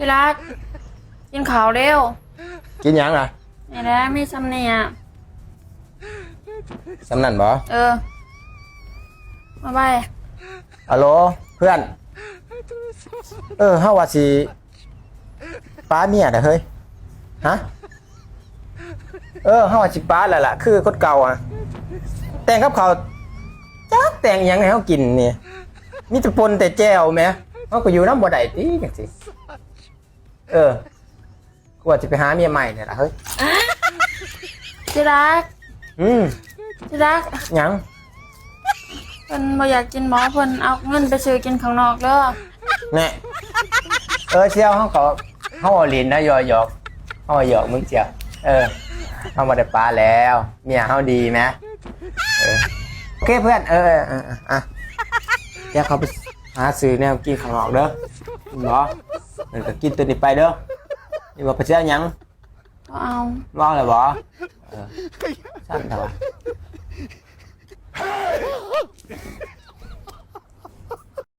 ที่รักกินข้าวเร็ว กินหยังล่ะ นี่แหละมีซ้ำเนี่ย สำนันบ่ มาไป ฮัลโหลเพื่อนเฮาว่าสิป้าเมียน่ะเฮ้ยฮะเฮาว่าสิป้าแล้วล่ะคือคนเก่าอ่ะแต่งกับเขาวจักแต่งหยังให้เฮากินนี่มีแต่ปนแต่แจ่วแหมเฮาก็อยู่นำบ่ได้ติจังซี่กูว่าสิไปหาเมียใหม่นี่ล่ะเฮ้ย ที่รัก ที่รัก หยัง เพิ่นบ่อยากกินหมอเพิ่นเอาเงินไปซื้อกินข้างนอกเด้อ แน่เชียวเฮาก็เฮาเอาลิ้นนะหยอกเฮาหยอกมึงเจียวเฮาบ่ได้ป้าแล้วเมียเฮาดีไหมโอเคเพื่อนเดี๋ยวเขาไปหาซื้อแนวกินข้างนอกเด้อบ่ก็กินตัวนี้ไปเด้อนี่ว่าไปเสียหยัง บ่เอา บ่เลยบ่สั่นเถอะวะ